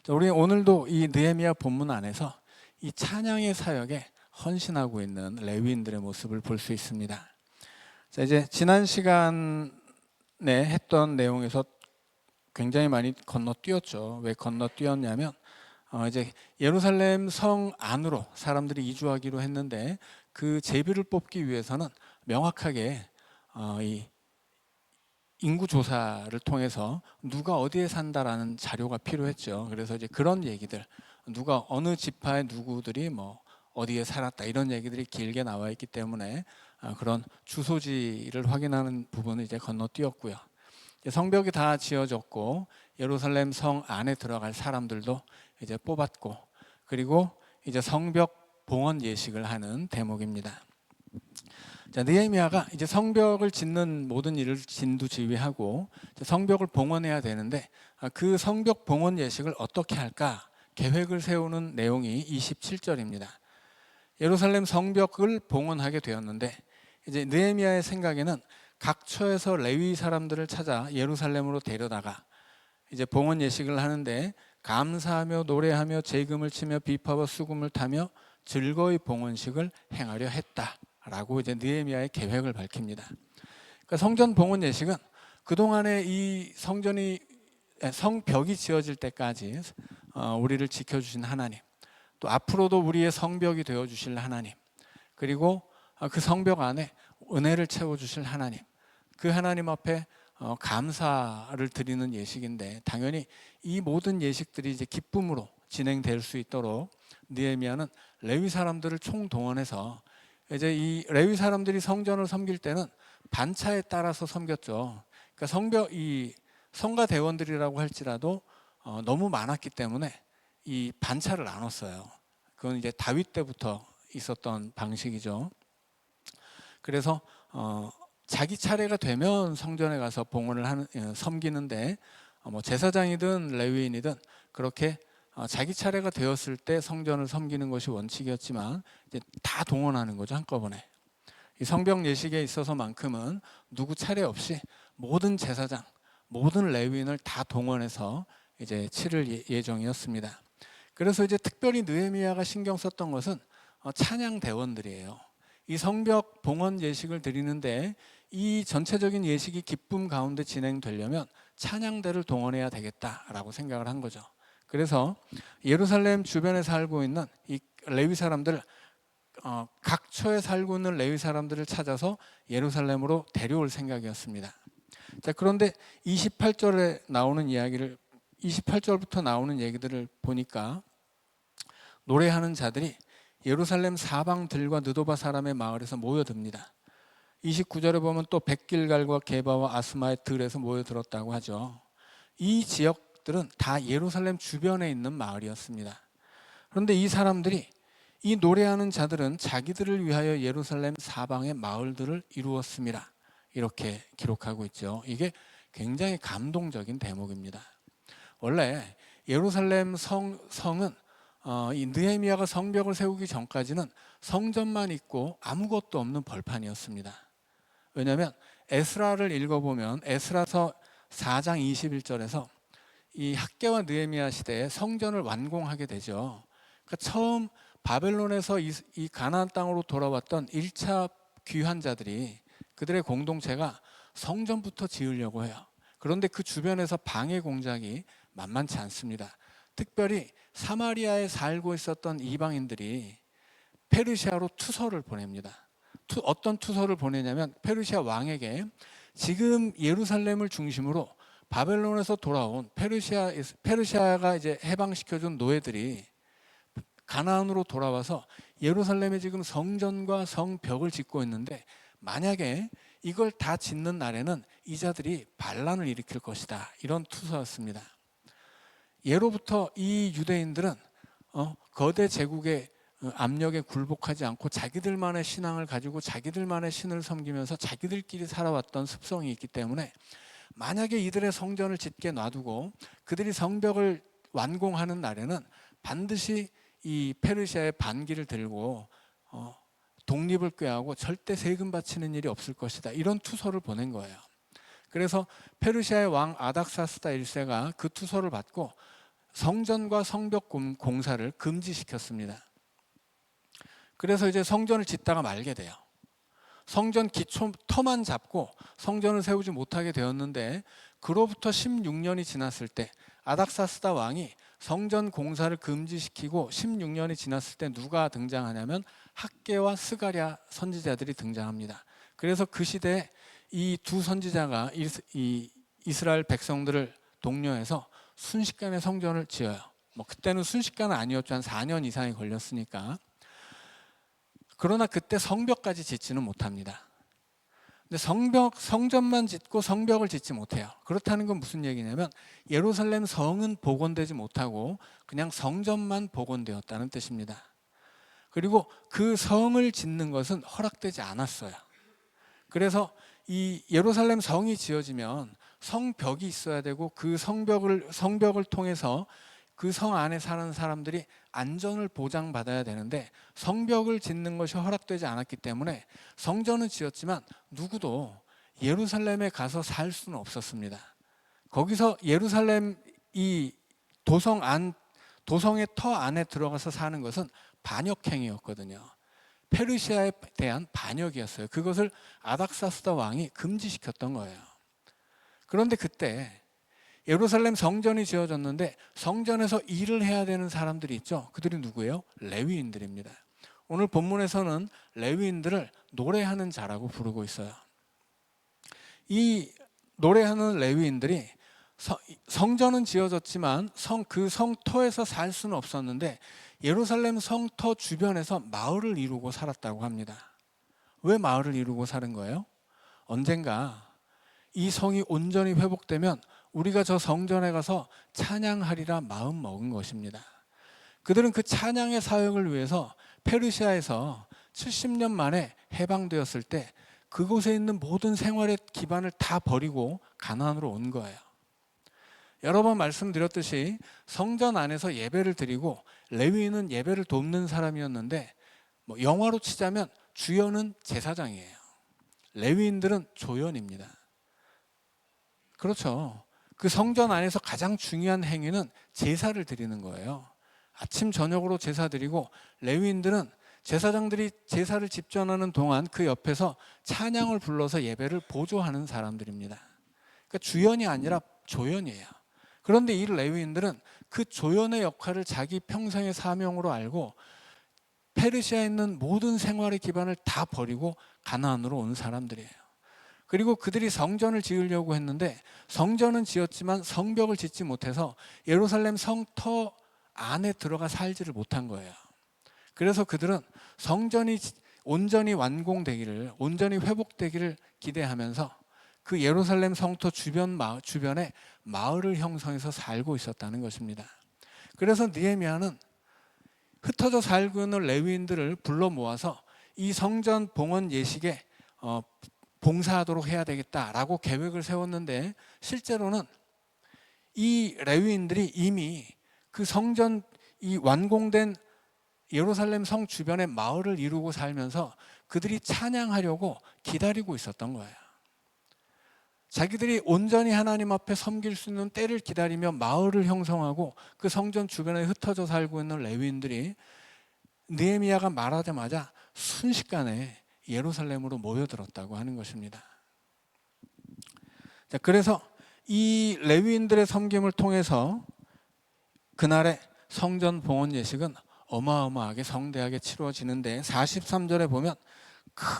자, 우리 오늘도 이 느헤미야 본문 안에서 이 찬양의 사역에 헌신하고 있는 레위인들의 모습을 볼 수 있습니다. 자, 이제 지난 시간에 했던 내용에서 굉장히 많이 건너뛰었죠. 왜 건너뛰었냐면 이제 예루살렘 성 안으로 사람들이 이주하기로 했는데 그 제비를 뽑기 위해서는 명확하게 이 인구 조사를 통해서 누가 어디에 산다라는 자료가 필요했죠. 그래서 이제 그런 얘기들, 누가 어느 지파의 누구들이 뭐 어디에 살았다 이런 얘기들이 길게 나와 있기 때문에 그런 주소지를 확인하는 부분을 이제 건너뛰었고요. 성벽이 다 지어졌고 예루살렘 성 안에 들어갈 사람들도 이제 뽑았고, 그리고 이제 성벽 봉헌 예식을 하는 대목입니다. 자, 느헤미야가 이제 성벽을 짓는 모든 일을 진두지휘하고 성벽을 봉헌해야 되는데 그 성벽 봉헌 예식을 어떻게 할까 계획을 세우는 내용이 27절입니다. 예루살렘 성벽을 봉헌하게 되었는데 이제 느헤미야의 생각에는 각처에서 레위 사람들을 찾아 예루살렘으로 데려다가 이제 봉헌 예식을 하는데 감사하며 노래하며 제금을 치며 비파와 수금을 타며 즐거이 봉헌식을 행하려 했다라고 이제 느헤미야의 계획을 밝힙니다. 그러니까 성전 봉헌 예식은 그동안에 이 성벽이 지어질 때까지 우리를 지켜주신 하나님, 또 앞으로도 우리의 성벽이 되어주실 하나님, 그리고 그 성벽 안에 은혜를 채워주실 하나님, 그 하나님 앞에 감사를 드리는 예식인데, 당연히 이 모든 예식들이 이제 기쁨으로 진행될 수 있도록 느헤미야는 레위 사람들을 총동원해서, 이제 이 레위 사람들이 성전을 섬길 때는 반차에 따라서 섬겼죠. 그러니까 이 성가 대원들이라고 할지라도 너무 많았기 때문에 이 반차를 나눴어요. 그건 이제 다윗 때부터 있었던 방식이죠. 그래서 자기 차례가 되면 성전에 가서 봉헌을 섬기는데 뭐 제사장이든 레위인이든 그렇게 자기 차례가 되었을 때 성전을 섬기는 것이 원칙이었지만 이제 다 동원하는 거죠, 한꺼번에. 이 성벽 예식에 있어서만큼은 누구 차례 없이 모든 제사장, 모든 레위인을 다 동원해서 이제 치를 예정이었습니다. 그래서 이제 특별히 느헤미야가 신경 썼던 것은 찬양 대원들이에요. 이 성벽 봉헌 예식을 드리는데 이 전체적인 예식이 기쁨 가운데 진행되려면 찬양대를 동원해야 되겠다라고 생각을 한 거죠. 그래서 예루살렘 주변에 살고 있는 이 레위 사람들, 각처에 살고 있는 레위 사람들을 찾아서 예루살렘으로 데려올 생각이었습니다. 자, 그런데 28절부터 나오는 얘기들을 보니까 노래하는 자들이 예루살렘 사방들과 느도바 사람의 마을에서 모여듭니다. 29절에 보면 또 백길갈과 게바와 아스마의 들에서 모여들었다고 하죠. 이 지역들은 다 예루살렘 주변에 있는 마을이었습니다. 그런데 이 사람들이, 이 노래하는 자들은 자기들을 위하여 예루살렘 사방의 마을들을 이루었습니다. 이렇게 기록하고 있죠. 이게 굉장히 감동적인 대목입니다. 원래 예루살렘 성은 이 느헤미야가 성벽을 세우기 전까지는 성전만 있고 아무것도 없는 벌판이었습니다. 왜냐하면 에스라를 읽어보면 에스라서 4장 21절에서 이 학개와 느헤미야 시대에 성전을 완공하게 되죠. 그러니까 처음 바벨론에서 이 가나안 땅으로 돌아왔던 1차 귀환자들이, 그들의 공동체가 성전부터 지으려고 해요. 그런데 그 주변에서 방해 공작이 만만치 않습니다. 특별히 사마리아에 살고 있었던 이방인들이 페르시아로 투서를 보냅니다. 어떤 투서를 보내냐면 페르시아 왕에게 지금 예루살렘을 중심으로 바벨론에서 돌아온 페르시아가 이제 해방시켜준 노예들이 가나안으로 돌아와서 예루살렘에 지금 성전과 성벽을 짓고 있는데 만약에 이걸 다 짓는 날에는 이 자들이 반란을 일으킬 것이다, 이런 투서였습니다. 예로부터 이 유대인들은 거대 제국의 압력에 굴복하지 않고 자기들만의 신앙을 가지고 자기들만의 신을 섬기면서 자기들끼리 살아왔던 습성이 있기 때문에 만약에 이들의 성전을 짓게 놔두고 그들이 성벽을 완공하는 날에는 반드시 이 페르시아의 반기를 들고 독립을 꾀하고 절대 세금 바치는 일이 없을 것이다, 이런 투서를 보낸 거예요. 그래서 페르시아의 왕 아닥사스다 1세가 그 투서를 받고 성전과 성벽 공사를 금지시켰습니다. 그래서 이제 성전을 짓다가 말게 돼요. 성전 기초 터만 잡고 성전을 세우지 못하게 되었는데, 그로부터 16년이 지났을 때 아닥사스다 왕이 성전 공사를 금지시키고 16년이 지났을 때 누가 등장하냐면 학개와 스가랴 선지자들이 등장합니다. 그래서 그 시대에 이 두 선지자가 이스라엘 백성들을 독려해서 순식간에 성전을 지어요. 그때는 순식간은 아니었죠. 한 4년 이상이 걸렸으니까. 그러나 그때 성벽까지 짓지는 못합니다. 근데 성전만 짓고 성벽을 짓지 못해요. 그렇다는 건 무슨 얘기냐면 예루살렘 성은 복원되지 못하고 그냥 성전만 복원되었다는 뜻입니다. 그리고 그 성을 짓는 것은 허락되지 않았어요. 그래서 이 예루살렘 성이 지어지면 성벽이 있어야 되고, 그 성벽을 통해서 그 성 안에 사는 사람들이 안전을 보장받아야 되는데, 성벽을 짓는 것이 허락되지 않았기 때문에 성전은 지었지만 누구도 예루살렘에 가서 살 수는 없었습니다. 거기서 예루살렘 이 도성의 터 안에 들어가서 사는 것은 반역행위였거든요. 페르시아에 대한 반역이었어요. 그것을 아닥사스다 왕이 금지시켰던 거예요. 그런데 그때 예루살렘 성전이 지어졌는데 성전에서 일을 해야 되는 사람들이 있죠. 그들이 누구예요? 레위인들입니다. 오늘 본문에서는 레위인들을 노래하는 자라고 부르고 있어요. 이 노래하는 레위인들이 성전은 지어졌지만 그 성터에서 살 수는 없었는데 예루살렘 성터 주변에서 마을을 이루고 살았다고 합니다. 왜 마을을 이루고 사는 거예요? 언젠가 이 성이 온전히 회복되면 우리가 저 성전에 가서 찬양하리라 마음 먹은 것입니다. 그들은 그 찬양의 사역을 위해서 페르시아에서 70년 만에 해방되었을 때 그곳에 있는 모든 생활의 기반을 다 버리고 가나안으로 온 거예요. 여러 번 말씀드렸듯이 성전 안에서 예배를 드리고 레위인은 예배를 돕는 사람이었는데, 영화로 치자면 주연은 제사장이에요. 레위인들은 조연입니다. 그렇죠. 그 성전 안에서 가장 중요한 행위는 제사를 드리는 거예요. 아침 저녁으로 제사 드리고, 레위인들은 제사장들이 제사를 집전하는 동안 그 옆에서 찬양을 불러서 예배를 보조하는 사람들입니다. 그러니까 주연이 아니라 조연이에요. 그런데 이 레위인들은 그 조연의 역할을 자기 평생의 사명으로 알고 페르시아에 있는 모든 생활의 기반을 다 버리고 가나안으로 온 사람들이에요. 그리고 그들이 성전을 지으려고 했는데 성전은 지었지만 성벽을 짓지 못해서 예루살렘 성터 안에 들어가 살지를 못한 거예요. 그래서 그들은 성전이 온전히 완공되기를, 온전히 회복되기를 기대하면서 그 예루살렘 성터 주변에 마을을 형성해서 살고 있었다는 것입니다. 그래서 느헤미야는 흩어져 살고 있는 레위인들을 불러 모아서 이 성전 봉헌 예식에 봉사하도록 해야 되겠다라고 계획을 세웠는데, 실제로는 이 레위인들이 이미 그 성전, 이 완공된 예루살렘 성 주변에 마을을 이루고 살면서 그들이 찬양하려고 기다리고 있었던 거예요. 자기들이 온전히 하나님 앞에 섬길 수 있는 때를 기다리며 마을을 형성하고 그 성전 주변에 흩어져 살고 있는 레위인들이 느헤미야가 말하자마자 순식간에 예루살렘으로 모여들었다고 하는 것입니다. 자, 그래서 이 레위인들의 섬김을 통해서 그날의 성전 봉헌 예식은 어마어마하게 성대하게 치루어지는데, 43절에 보면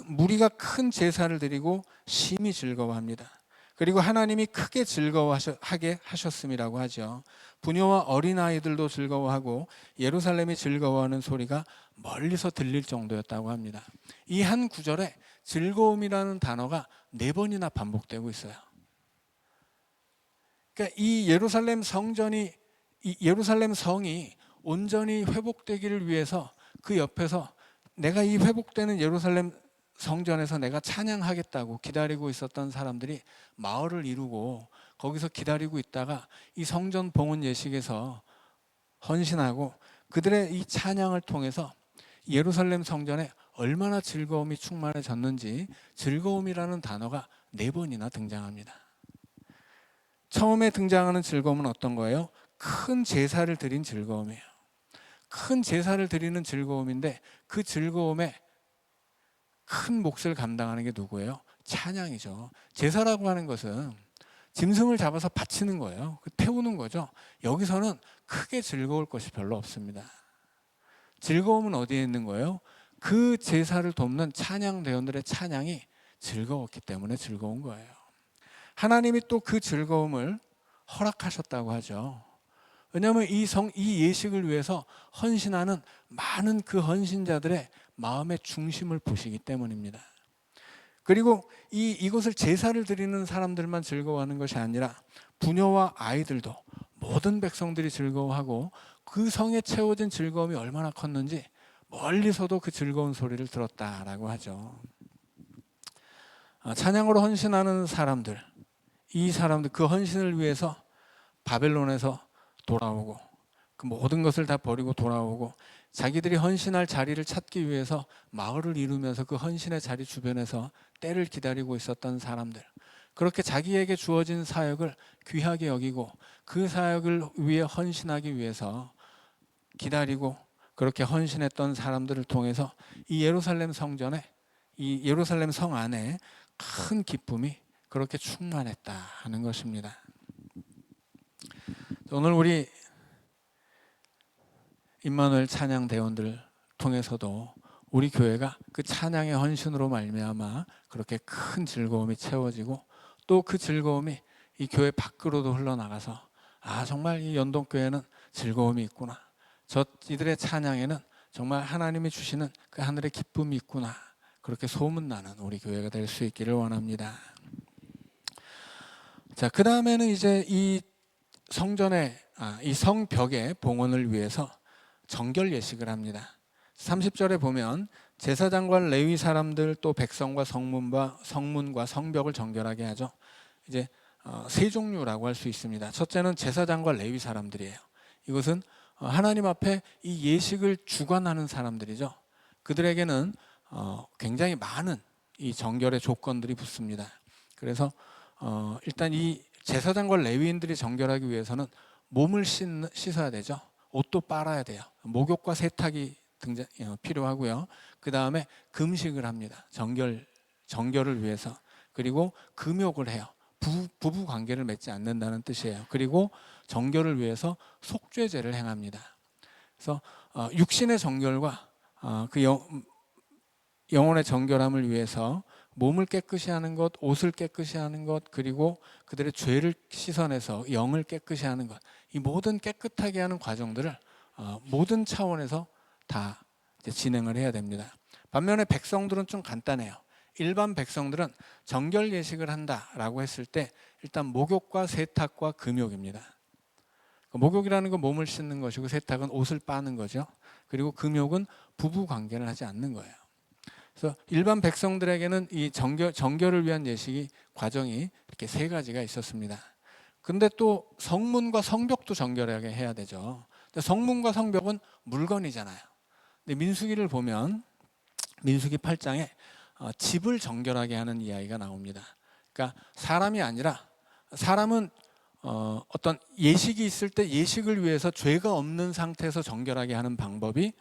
무리가 큰 제사를 드리고 심히 즐거워합니다. 그리고 하나님이 크게 즐거워하게 하셨음이라고 하죠. 부녀와 어린아이들도 즐거워하고 예루살렘이 즐거워하는 소리가 멀리서 들릴 정도였다고 합니다. 이 한 구절에 즐거움이라는 단어가 4번이나 반복되고 있어요. 그러니까 이 예루살렘 성이 온전히 회복되기를 위해서 그 옆에서 내가 이 회복되는 예루살렘 성전에서 내가 찬양하겠다고 기다리고 있었던 사람들이 마을을 이루고 거기서 기다리고 있다가 이 성전 봉헌 예식에서 헌신하고 그들의 이 찬양을 통해서 예루살렘 성전에 얼마나 즐거움이 충만해졌는지 즐거움이라는 단어가 4번이나 등장합니다. 처음에 등장하는 즐거움은 어떤 거예요? 큰 제사를 드린 즐거움이에요. 큰 제사를 드리는 즐거움인데 그 즐거움에 큰 몫을 감당하는 게 누구예요? 찬양이죠. 제사라고 하는 것은 짐승을 잡아서 바치는 거예요. 태우는 거죠. 여기서는 크게 즐거울 것이 별로 없습니다. 즐거움은 어디에 있는 거예요? 그 제사를 돕는 찬양대원들의 찬양이 즐거웠기 때문에 즐거운 거예요. 하나님이 또 그 즐거움을 허락하셨다고 하죠. 왜냐하면 이 예식을 위해서 헌신하는 많은 그 헌신자들의 마음의 중심을 보시기 때문입니다. 그리고 이것을 제사를 드리는 사람들만 즐거워하는 것이 아니라 부녀와 아이들도 모든 백성들이 즐거워하고 그 성에 채워진 즐거움이 얼마나 컸는지 멀리서도 그 즐거운 소리를 들었다라고 하죠. 찬양으로 헌신하는 사람들, 이 사람들 그 헌신을 위해서 바벨론에서 돌아오고 그 모든 것을 다 버리고 돌아오고 자기들이 헌신할 자리를 찾기 위해서 마을을 이루면서 그 헌신의 자리 주변에서 때를 기다리고 있었던 사람들, 그렇게 자기에게 주어진 사역을 귀하게 여기고 그 사역을 위해 헌신하기 위해서 기다리고 그렇게 헌신했던 사람들을 통해서 이 예루살렘 성전에, 이 예루살렘 성 안에 큰 기쁨이 그렇게 충만했다 하는 것입니다. 오늘 우리 임마누엘 찬양 대원들 통해서도 우리 교회가 그 찬양의 헌신으로 말미암아 그렇게 큰 즐거움이 채워지고 또 그 즐거움이 이 교회 밖으로도 흘러나가서 정말 이 연동교회는 즐거움이 있구나, 이들의 찬양에는 정말 하나님이 주시는 그 하늘의 기쁨이 있구나, 그렇게 소문나는 우리 교회가 될 수 있기를 원합니다. 자, 그 다음에는 이제 이 성전의 이 성벽의 봉헌을 위해서 정결 예식을 합니다. 30절에 보면 제사장과 레위 사람들 또 백성과 성문과 성벽을 정결하게 하죠. 이제 세 종류라고 할 수 있습니다. 첫째는 제사장과 레위 사람들이에요. 이것은 하나님 앞에 이 예식을 주관하는 사람들이죠. 그들에게는 굉장히 많은 이 정결의 조건들이 붙습니다. 그래서 일단 이 제사장과 레위인들이 정결하기 위해서는 몸을 씻어야 되죠. 옷도 빨아야 돼요. 목욕과 세탁이 필요하고요. 그 다음에 금식을 합니다. 정결을 위해서. 그리고 금욕을 해요. 부부 관계를 맺지 않는다는 뜻이에요. 그리고 정결을 위해서 속죄제를 행합니다. 그래서 육신의 정결과 그 영혼의 정결함을 위해서 몸을 깨끗이 하는 것, 옷을 깨끗이 하는 것, 그리고 그들의 죄를 씻어내서 영을 깨끗이 하는 것, 이 모든 깨끗하게 하는 과정들을 모든 차원에서 다 이제 진행을 해야 됩니다. 반면에 백성들은 좀 간단해요. 일반 백성들은 정결 예식을 한다라고 했을 때 일단 목욕과 세탁과 금욕입니다. 목욕이라는 건 몸을 씻는 것이고 세탁은 옷을 빠는 거죠. 그리고 금욕은 부부 관계를 하지 않는 거예요. 그래서 일반 백성들에게는 이 정결을 위한 예식이 과정이 이렇게 세 가지가 있었습니다. 근데 또 성문과 성벽도 정결하게 해야 되죠. 근데 성문과 성벽은 물건이잖아요. 근데 민수기를 보면 민수기 8장에 집을 정결하게 하는 이야기가 나옵니다. 그러니까 사람이 아니라 사람은 어떤 예식이 있을 때 예식을 위해서 죄가 없는 상태에서 정결하게 하는 방법이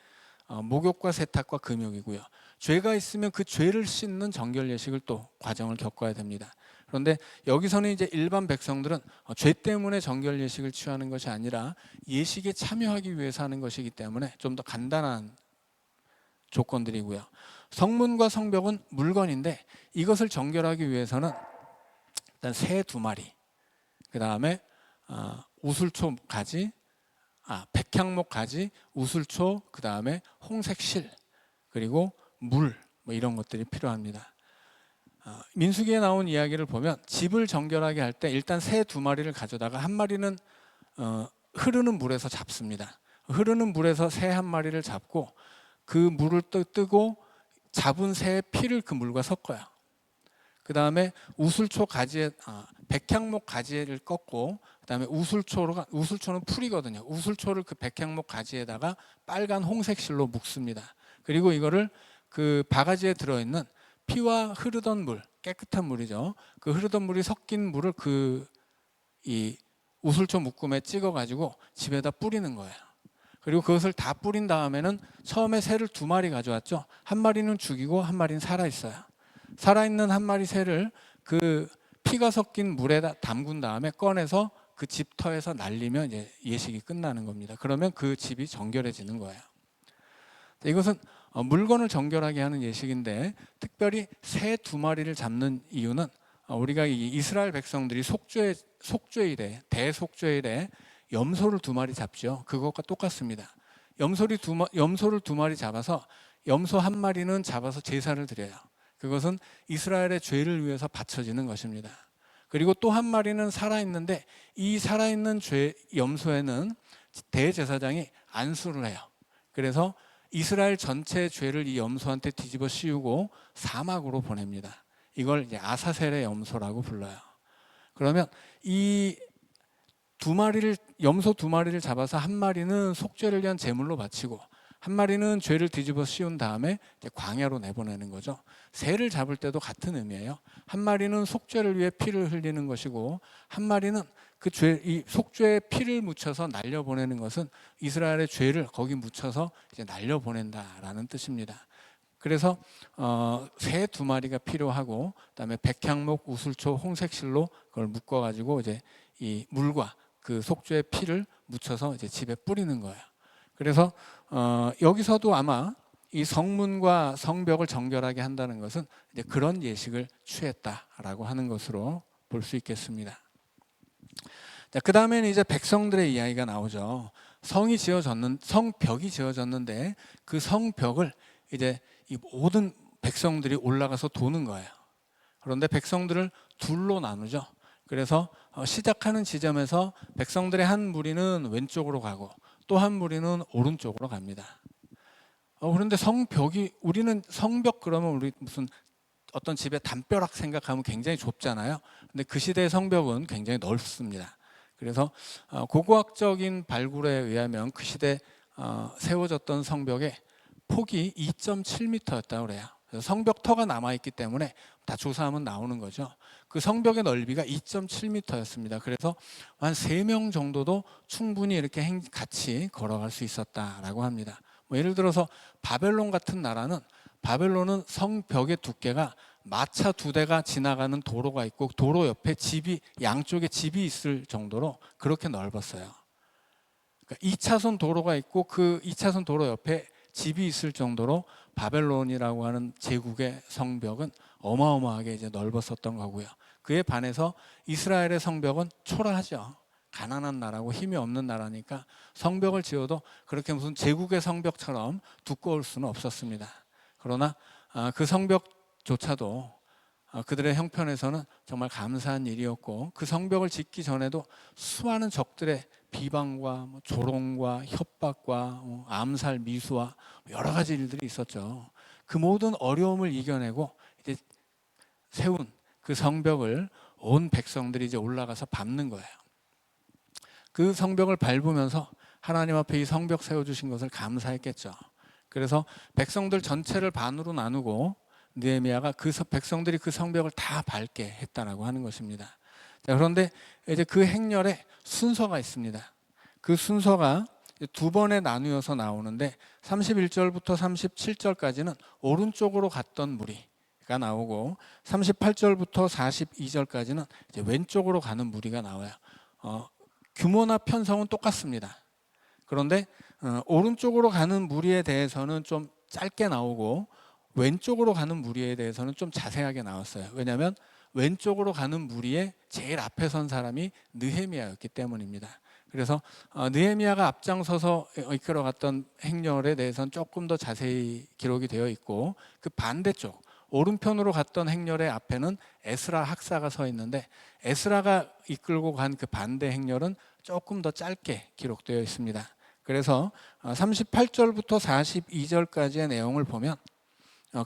목욕과 세탁과 금욕이고요. 죄가 있으면 그 죄를 씻는 정결 예식을 또 과정을 겪어야 됩니다. 그런데 여기서는 이제 일반 백성들은 죄 때문에 정결 예식을 취하는 것이 아니라 예식에 참여하기 위해서 하는 것이기 때문에 좀 더 간단한 조건들이고요. 성문과 성벽은 물건인데 이것을 정결하기 위해서는 일단 새 2마리, 그 다음에 우슬초 가지, 백향목 가지, 우슬초, 그 다음에 홍색 실, 그리고 물, 뭐 이런 것들이 필요합니다. 민수기에 나온 이야기를 보면 집을 정결하게 할 때 일단 새 2마리를 가져다가 한 마리는 흐르는 물에서 잡습니다. 흐르는 물에서 새 1마리를 잡고 그 물을 뜨고 잡은 새의 피를 그 물과 섞어요. 그 다음에 우슬초 가지에 백향목 가지를 꺾고 그 다음에 우슬초는 풀이거든요. 우슬초를 그 백향목 가지에다가 빨간 홍색 실로 묶습니다. 그리고 이거를 그 바가지에 들어있는 피와 흐르던 물, 깨끗한 물이죠. 그 흐르던 물이 섞인 물을 이 우슬초 묶음에 찍어가지고 집에다 뿌리는 거예요. 그리고 그것을 다 뿌린 다음에는 처음에 새를 2마리 가져왔죠. 한 마리는 죽이고 한 마리는 살아있어요. 살아있는 한 마리 새를 그 피가 섞인 물에다 담근 다음에 꺼내서 그 집터에서 날리면 이제 예식이 끝나는 겁니다. 그러면 그 집이 정결해지는 거예요. 이것은 물건을 정결하게 하는 예식인데, 특별히 새 2마리를 잡는 이유는 우리가 이 이스라엘 백성들이 속죄일에, 대속죄일에 염소를 2마리 잡죠. 그것과 똑같습니다. 염소를 2마리 잡아서 염소 한 마리는 잡아서 제사를 드려요. 그것은 이스라엘의 죄를 위해서 바쳐지는 것입니다. 그리고 또 한 마리는 살아있는데, 이 살아있는 염소에는 대제사장이 안수를 해요. 그래서 이스라엘 전체의 죄를 이 염소한테 뒤집어 씌우고 사막으로 보냅니다. 이걸 이제 아사셀의 염소라고 불러요. 그러면 이 염소 2마리를 잡아서 한 마리는 속죄를 위한 제물로 바치고 한 마리는 죄를 뒤집어 씌운 다음에 이제 광야로 내보내는 거죠. 새를 잡을 때도 같은 의미예요. 한 마리는 속죄를 위해 피를 흘리는 것이고, 한 마리는 이 속죄에 피를 묻혀서 날려보내는 것은 이스라엘의 죄를 거기 묻혀서 이제 날려보낸다라는 뜻입니다. 그래서 새 2마리가 필요하고, 그다음에 백향목, 우슬초, 홍색실로 그걸 묶어가지고 이제 이 물과 그 속죄의 피를 묻혀서 이제 집에 뿌리는 거예요. 그래서 여기서도 아마 이 성문과 성벽을 정결하게 한다는 것은 이제 그런 예식을 취했다라고 하는 것으로 볼 수 있겠습니다. 그 다음에는 이제 백성들의 이야기가 나오죠. 성벽이 지어졌는데 그 성벽을 이제 이 모든 백성들이 올라가서 도는 거예요. 그런데 백성들을 둘로 나누죠. 그래서 시작하는 지점에서 백성들의 한 무리는 왼쪽으로 가고 또 한 무리는 오른쪽으로 갑니다. 그런데 우리는 성벽 그러면 우리 무슨 어떤 집의 담벼락 생각하면 굉장히 좁잖아요. 근데 그 시대의 성벽은 굉장히 넓습니다. 그래서 고고학적인 발굴에 의하면 그 시대 세워졌던 성벽의 폭이 2.7m였다고 그래요. 그래서 성벽터가 남아있기 때문에 다 조사하면 나오는 거죠. 그 성벽의 넓이가 2.7m였습니다. 그래서 한 3명 정도도 충분히 이렇게 같이 걸어갈 수 있었다라고 합니다. 예를 들어서 바벨론 같은 나라는, 바벨론은 성벽의 두께가 마차 2대가 지나가는 도로가 있고 도로 옆에 양쪽에 집이 있을 정도로 그렇게 넓었어요. 그러니까 2차선 도로가 있고 그 2차선 도로 옆에 집이 있을 정도로 바벨론이라고 하는 제국의 성벽은 어마어마하게 이제 넓었었던 거고요. 그에 반해서 이스라엘의 성벽은 초라하죠. 가난한 나라고 힘이 없는 나라니까 성벽을 지어도 그렇게 무슨 제국의 성벽처럼 두꺼울 수는 없었습니다. 그러나 그 성벽조차도 그들의 형편에서는 정말 감사한 일이었고, 그 성벽을 짓기 전에도 수많은 적들의 비방과 조롱과 협박과 암살, 미수와 여러 가지 일들이 있었죠. 그 모든 어려움을 이겨내고 이제 세운 그 성벽을 온 백성들이 이제 올라가서 밟는 거예요. 그 성벽을 밟으면서 하나님 앞에 이 성벽 세워주신 것을 감사했겠죠. 그래서 백성들 전체를 반으로 나누고 느헤미야가 백성들이 그 성벽을 다 밟게 했다라고 하는 것입니다. 자, 그런데 이제 그 행렬에 순서가 있습니다. 그 순서가 2번에 나누어서 나오는데 31절부터 37절까지는 오른쪽으로 갔던 무리가 나오고 38절부터 42절까지는 이제 왼쪽으로 가는 무리가 나와요. 규모나 편성은 똑같습니다. 그런데 오른쪽으로 가는 무리에 대해서는 좀 짧게 나오고 왼쪽으로 가는 무리에 대해서는 좀 자세하게 나왔어요. 왜냐하면 왼쪽으로 가는 무리에 제일 앞에 선 사람이 느헤미야였기 때문입니다. 그래서 느헤미야가 앞장서서 이끌어갔던 행렬에 대해서는 조금 더 자세히 기록이 되어 있고, 그 반대쪽 오른편으로 갔던 행렬의 앞에는 에스라 학사가 서 있는데 에스라가 이끌고 간 그 반대 행렬은 조금 더 짧게 기록되어 있습니다. 그래서 38절부터 42절까지의 내용을 보면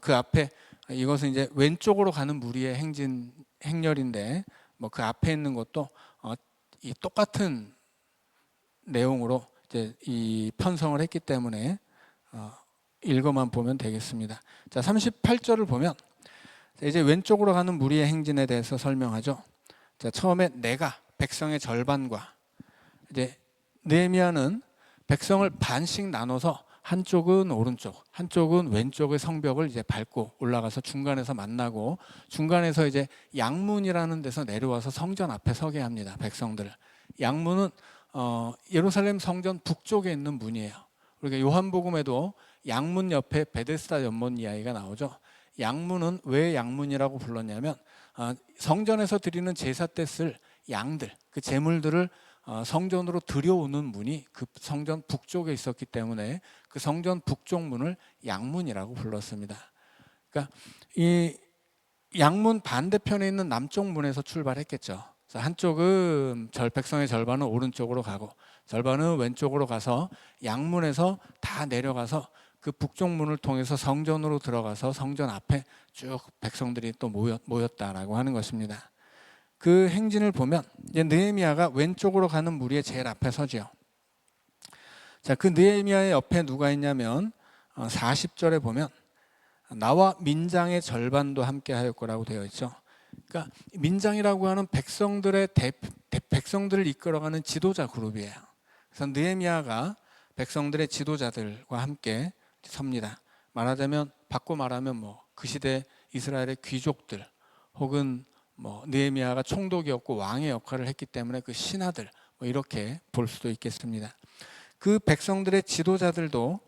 그 앞에, 이것은 이제 왼쪽으로 가는 무리의 행렬인데 그 앞에 있는 것도 이 똑같은 내용으로 이제 이 편성을 했기 때문에 읽어만 보면 되겠습니다. 자, 38절을 보면 이제 왼쪽으로 가는 무리의 행진에 대해서 설명하죠. 자, 처음에 내가 백성의 절반과 이제 느헤미야는 백성을 반씩 나눠서 한쪽은 오른쪽, 한쪽은 왼쪽의 성벽을 이제 밟고 올라가서 중간에서 만나고, 중간에서 이제 양문이라는 데서 내려와서 성전 앞에 서게 합니다. 백성들을. 양문은 예루살렘 성전 북쪽에 있는 문이에요. 그러니까 요한복음에도 양문 옆에 베데스다 연못 이야기가 나오죠. 양문은 왜 양문이라고 불렀냐면 성전에서 드리는 제사 때 쓸 양들, 그 제물들을 성전으로 들여오는 문이 그 성전 북쪽에 있었기 때문에 그 성전 북쪽 문을 양문이라고 불렀습니다. 그러니까 이 양문 반대편에 있는 남쪽 문에서 출발했겠죠. 그래서 한쪽은 백성의 절반은 오른쪽으로 가고 절반은 왼쪽으로 가서 양문에서 다 내려가서 그 북쪽 문을 통해서 성전으로 들어가서 성전 앞에 쭉 백성들이 또 모였다라고 하는 것입니다. 그 행진을 보면 이제 느헤미야가 왼쪽으로 가는 무리의 제일 앞에 서지요. 자, 그 느헤미야의 옆에 누가 있냐면 40절에 보면 나와 민장의 절반도 함께 하였고라고 되어 있죠. 그러니까 민장이라고 하는 백성들을 이끌어가는 지도자 그룹이에요. 그래서 느헤미야가 백성들의 지도자들과 함께 섭니다. 바꿔 말하면 그 시대 이스라엘의 귀족들 혹은 느헤미야가 총독이었고 왕의 역할을 했기 때문에 그 신하들 이렇게 볼 수도 있겠습니다. 그 백성들의 지도자들과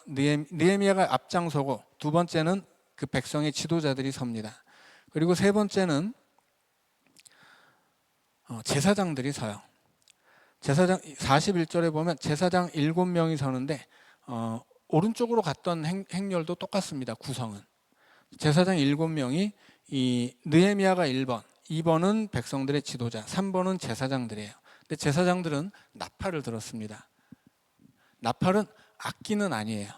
느헤미야가 앞장서고, 두 번째는 그 백성의 지도자들이 섭니다. 그리고 세 번째는 제사장들이 서요. 제사장 41절에 보면 제사장 7명이 서는데 오른쪽으로 갔던 행렬도 똑같습니다. 구성은 제사장 7명이 이 느헤미야가 1번, 2번은 백성들의 지도자, 3번은 제사장들이에요. 근데 제사장들은 나팔을 들었습니다. 나팔은 악기는 아니에요.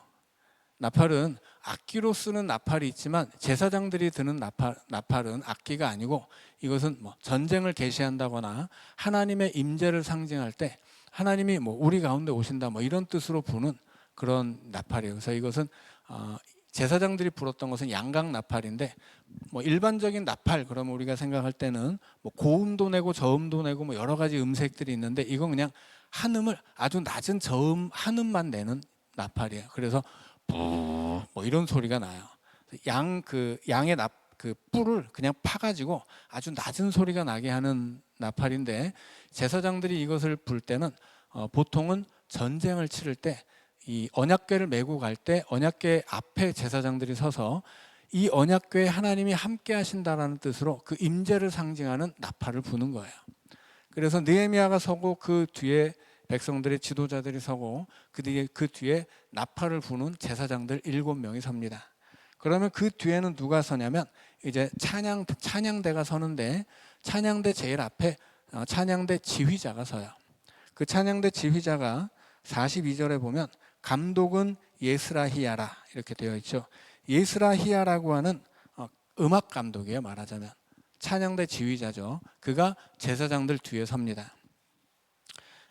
나팔은 악기로 쓰는 나팔이 있지만 제사장들이 드는 나팔은 악기가 아니고, 이것은 전쟁을 계시한다거나 하나님의 임재를 상징할 때 하나님이 우리 가운데 오신다 이런 뜻으로 부는 그런 나팔이에요. 그래서 이것은 제사장들이 불었던 것은 양각 나팔인데, 일반적인 나팔 그러면 우리가 생각할 때는 고음도 내고 저음도 내고 여러 가지 음색들이 있는데, 이건 그냥 한음을 아주 낮은 저음 한음만 내는 나팔이에요. 그래서 이런 소리가 나요. 양의 그 뿔을 그냥 파가지고 아주 낮은 소리가 나게 하는 나팔인데, 제사장들이 이것을 불 때는 보통은 전쟁을 치를 때 이 언약궤를 메고 갈 때 언약궤 앞에 제사장들이 서서 이 언약궤에 하나님이 함께 하신다라는 뜻으로 그 임재를 상징하는 나팔을 부는 거예요. 그래서 느헤미야가 서고 그 뒤에 백성들의 지도자들이 서고 그 뒤에 나팔을 부는 제사장들 7명이 섭니다. 그러면 그 뒤에는 누가 서냐면 이제 찬양대가 서는데, 찬양대 제일 앞에 찬양대 지휘자가 서요. 그 찬양대 지휘자가 42절에 보면 감독은 예스라히야라 이렇게 되어 있죠. 예스라히야라고 하는 음악 감독이에요. 말하자면 찬양대 지휘자죠. 그가 제사장들 뒤에 섭니다.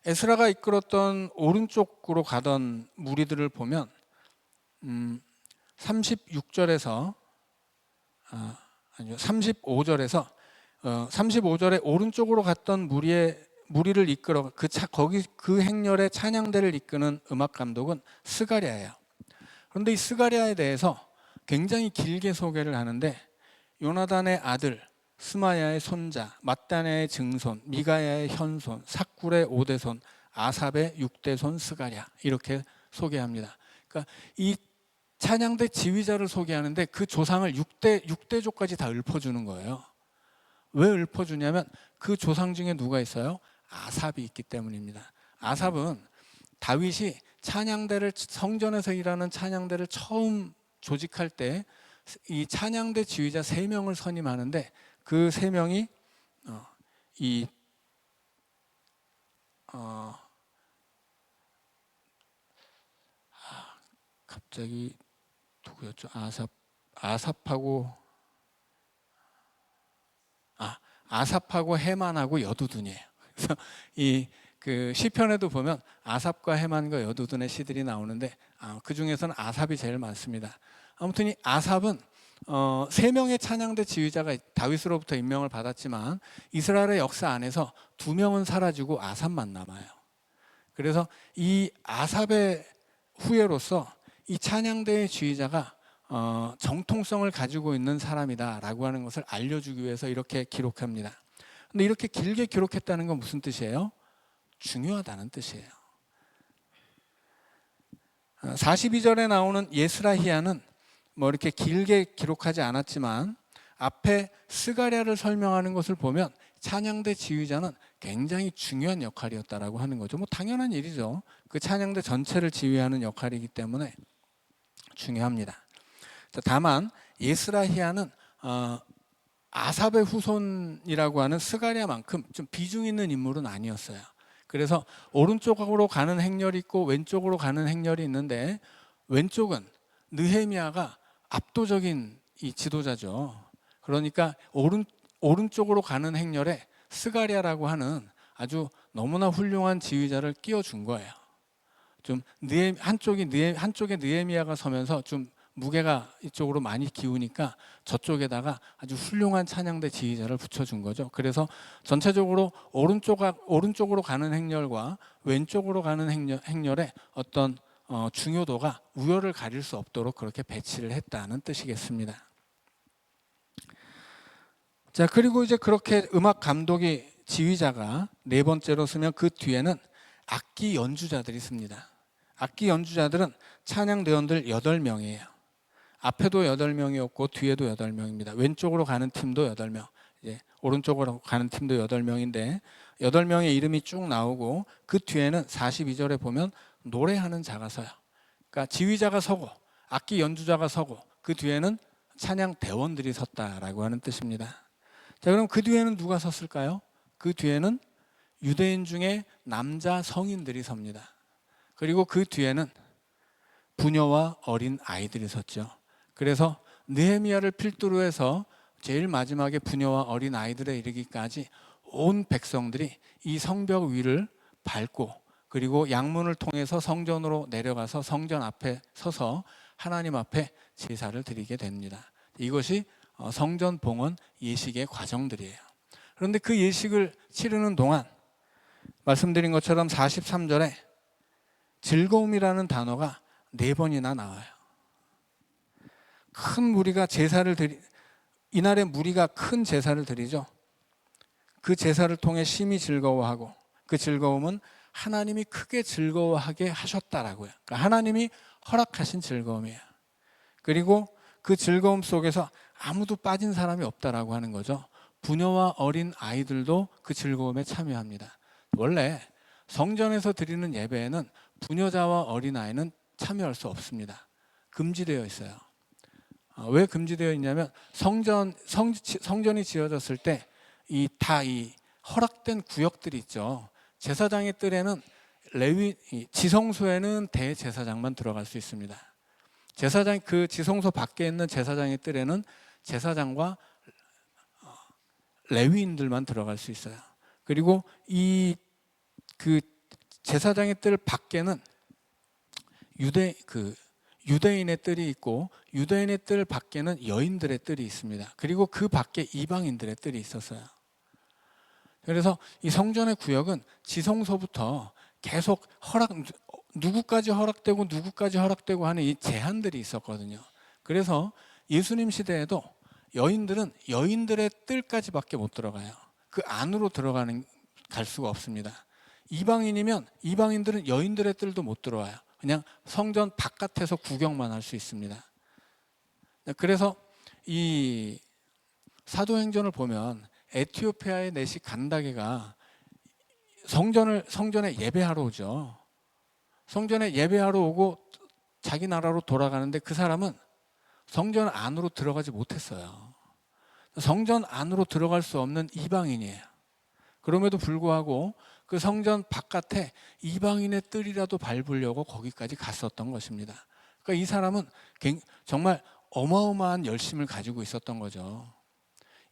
에스라가 이끌었던 오른쪽으로 가던 무리들을 보면 35절에서 35절에 오른쪽으로 갔던 무리를 이끌어 그 행렬의 찬양대를 이끄는 음악 감독은 스가랴예요. 그런데 이 스가랴에 대해서 굉장히 길게 소개를 하는데, 요나단의 아들, 스마야의 손자, mat단야의 증손, 미가야의 현손, 삭굴의 5대손, 아삽의 6대손 스가랴, 이렇게 소개합니다. 그러니까 이 찬양대 지휘자를 소개하는데 그 조상을 6대조까지 다 읊어주는 거예요. 왜 읊어주냐면 그 조상 중에 누가 있어요? 아삽이 있기 때문입니다. 아삽은 다윗이 성전에서 일하는 찬양대를 처음 조직할 때 이 찬양대 지휘자 3명을 선임하는데, 그 3명이 갑자기 누구였죠? 아삽하고 헤만하고 여두둔이에요. 그래서 그 시편에도 보면 아삽과 헤만과 여두둔의 시들이 나오는데 그 중에서는 아삽이 제일 많습니다. 아무튼 이 아삽은 세 명의 찬양대 지휘자가 다윗으로부터 임명을 받았지만 이스라엘의 역사 안에서 두 명은 사라지고 아삽만 남아요. 그래서 이 아삽의 후예로서 이 찬양대의 지휘자가 정통성을 가지고 있는 사람이다라고 하는 것을 알려주기 위해서 이렇게 기록합니다. 근데 이렇게 길게 기록했다는 건 무슨 뜻이에요? 중요하다는 뜻이에요. 42절에 나오는 예스라히야는 뭐 이렇게 길게 기록하지 않았지만 앞에 스가랴를 설명하는 것을 보면 찬양대 지휘자는 굉장히 중요한 역할이었다라고 하는 거죠. 뭐 당연한 일이죠. 그 찬양대 전체를 지휘하는 역할이기 때문에 중요합니다. 다만 예스라히야는 아삽의 후손이라고 하는 스가랴만큼 좀 비중 있는 인물은 아니었어요. 그래서 오른쪽으로 가는 행렬이 있고 왼쪽으로 가는 행렬이 있는데 왼쪽은 느헤미야가 압도적인 이 지도자죠. 그러니까 오른쪽으로 가는 행렬에 스가랴라고 하는 아주 너무나 훌륭한 지휘자를 끼워준 거예요. 좀 한쪽에 느헤미야가 서면서 좀 무게가 이쪽으로 많이 기우니까 저쪽에다가 아주 훌륭한 찬양대 지휘자를 붙여준 거죠. 그래서 전체적으로 오른쪽으로 가는 행렬과 왼쪽으로 가는 행렬에 어떤 중요도가 우열을 가릴 수 없도록 그렇게 배치를 했다는 뜻이겠습니다. 자, 그리고 이제 그렇게 음악 감독이 지휘자가 네 번째로 쓰면 그 뒤에는 악기 연주자들이 씁니다. 악기 연주자들은 찬양 대원들 8명이에요. 앞에도 8명이었고 뒤에도 8명입니다. 왼쪽으로 가는 팀도 8명, 이제 오른쪽으로 가는 팀도 8명인데 8명의 이름이 쭉 나오고 그 뒤에는 42절에 보면 노래하는 자가 서요. 그러니까 지휘자가 서고 악기 연주자가 서고 그 뒤에는 찬양 대원들이 섰다라고 하는 뜻입니다. 자, 그럼 그 뒤에는 누가 섰을까요? 그 뒤에는 유대인 중에 남자 성인들이 섭니다. 그리고 그 뒤에는 부녀와 어린 아이들이 섰죠. 그래서 느헤미야를 필두로 해서 제일 마지막에 부녀와 어린 아이들에 이르기까지 온 백성들이 이 성벽 위를 밟고 그리고 양문을 통해서 성전으로 내려가서 성전 앞에 서서 하나님 앞에 제사를 드리게 됩니다. 이것이 성전 봉헌 예식의 과정들이에요. 그런데 그 예식을 치르는 동안 말씀드린 것처럼 43절에 즐거움이라는 단어가 4번이나 나와요. 큰 무리가 이날에 무리가 큰 제사를 드리죠. 그 제사를 통해 심히 즐거워하고 그 즐거움은 하나님이 크게 즐거워하게 하셨다라고요. 그러니까 하나님이 허락하신 즐거움이에요. 그리고 그 즐거움 속에서 아무도 빠진 사람이 없다라고 하는 거죠. 부녀와 어린 아이들도 그 즐거움에 참여합니다. 원래 성전에서 드리는 예배에는 부녀자와 어린 아이는 참여할 수 없습니다. 금지되어 있어요. 왜 금지되어 있냐면 성전이 지어졌을 때 이 허락된 구역들이 있죠. 제사장의 뜰에는 지성소에는 대제사장만 들어갈 수 있습니다. 그 지성소 밖에 있는 제사장의 뜰에는 제사장과 레위인들만 들어갈 수 있어요. 그리고 그 제사장의 뜰 밖에는 유대인의 뜰이 있고 유대인의 뜰 밖에는 여인들의 뜰이 있습니다. 그리고 그 밖에 이방인들의 뜰이 있었어요. 그래서 이 성전의 구역은 지성소부터 계속 누구까지 허락되고 하는 이 제한들이 있었거든요. 그래서 예수님 시대에도 여인들은 여인들의 뜰까지밖에 못 들어가요. 그 안으로 갈 수가 없습니다. 이방인이면 이방인들은 여인들의 뜰도 못 들어와요. 그냥 성전 바깥에서 구경만 할 수 있습니다. 그래서 이 사도행전을 보면 에티오피아의 내시 간다게가 성전에 예배하러 오죠. 성전에 예배하러 오고 자기 나라로 돌아가는데 그 사람은 성전 안으로 들어가지 못했어요. 성전 안으로 들어갈 수 없는 이방인이에요. 그럼에도 불구하고 그 성전 바깥에 이방인의 뜰이라도 밟으려고 거기까지 갔었던 것입니다. 그러니까 이 사람은 정말 어마어마한 열심을 가지고 있었던 거죠.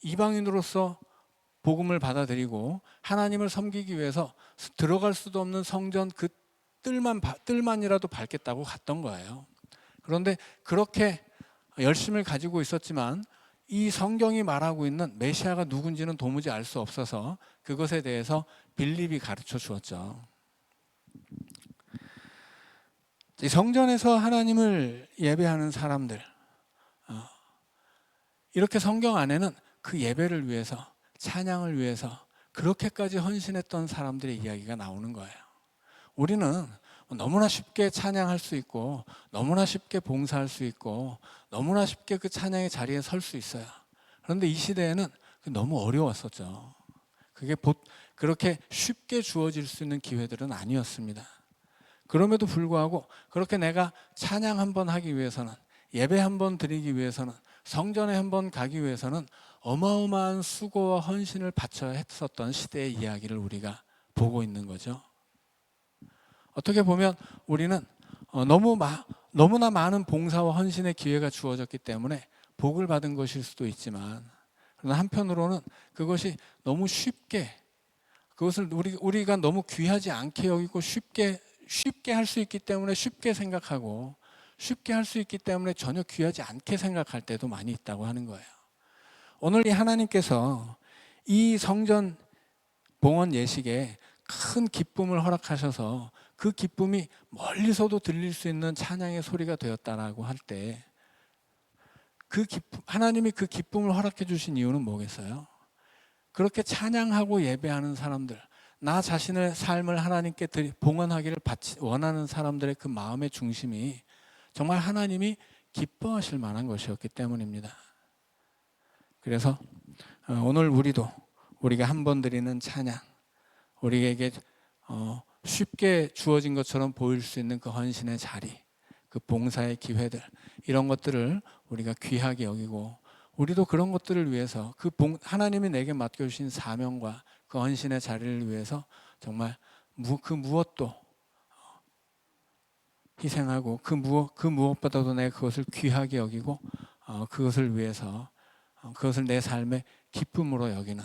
이방인으로서 복음을 받아들이고 하나님을 섬기기 위해서 들어갈 수도 없는 성전 그 뜰만이라도 밟겠다고 갔던 거예요. 그런데 그렇게 열심을 가지고 있었지만 이 성경이 말하고 있는 메시아가 누군지는 도무지 알 수 없어서 그것에 대해서 빌립이 가르쳐 주었죠. 이 성전에서 하나님을 예배하는 사람들, 이렇게 성경 안에는 그 예배를 위해서, 찬양을 위해서 그렇게까지 헌신했던 사람들의 이야기가 나오는 거예요. 우리는 너무나 쉽게 찬양할 수 있고, 너무나 쉽게 봉사할 수 있고, 너무나 쉽게 그 찬양의 자리에 설 수 있어요. 그런데 이 시대에는 너무 어려웠었죠. 그게 그렇게 쉽게 주어질 수 있는 기회들은 아니었습니다. 그럼에도 불구하고 그렇게 내가 찬양 한번 하기 위해서는, 예배 한번 드리기 위해서는, 성전에 한번 가기 위해서는 어마어마한 수고와 헌신을 바쳐야 했었던 시대의 이야기를 우리가 보고 있는 거죠. 어떻게 보면 우리는 너무나 많은 봉사와 헌신의 기회가 주어졌기 때문에 복을 받은 것일 수도 있지만, 그러나 한편으로는 그것이 너무 쉽게, 그것을 우리가 너무 귀하지 않게 여기고 쉽게 할 수 있기 때문에 쉽게 생각하고, 쉽게 할 수 있기 때문에 전혀 귀하지 않게 생각할 때도 많이 있다고 하는 거예요. 오늘 이 하나님께서 이 성전 봉헌 예식에 큰 기쁨을 허락하셔서 그 기쁨이 멀리서도 들릴 수 있는 찬양의 소리가 되었다라고 할 때, 하나님이 그 기쁨을 허락해 주신 이유는 뭐겠어요? 그렇게 찬양하고 예배하는 사람들, 나 자신의 삶을 하나님께 봉헌하기를 원하는 사람들의 그 마음의 중심이 정말 하나님이 기뻐하실 만한 것이었기 때문입니다. 그래서 오늘 우리가 한 번 드리는 찬양, 우리에게 쉽게 주어진 것처럼 보일 수 있는 그 헌신의 자리, 그 봉사의 기회들, 이런 것들을 우리가 귀하게 여기고, 우리도 그런 것들을 위해서 하나님이 내게 맡겨주신 사명과 그 헌신의 자리를 위해서 정말 그 무엇도 희생하고, 그 무엇보다도 내가 그것을 귀하게 여기고, 그것을 위해서 그것을 내 삶의 기쁨으로 여기는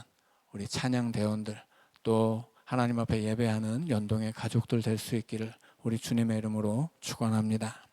우리 찬양대원들, 또 하나님 앞에 예배하는 연동의 가족들 될 수 있기를 우리 주님의 이름으로 축원합니다.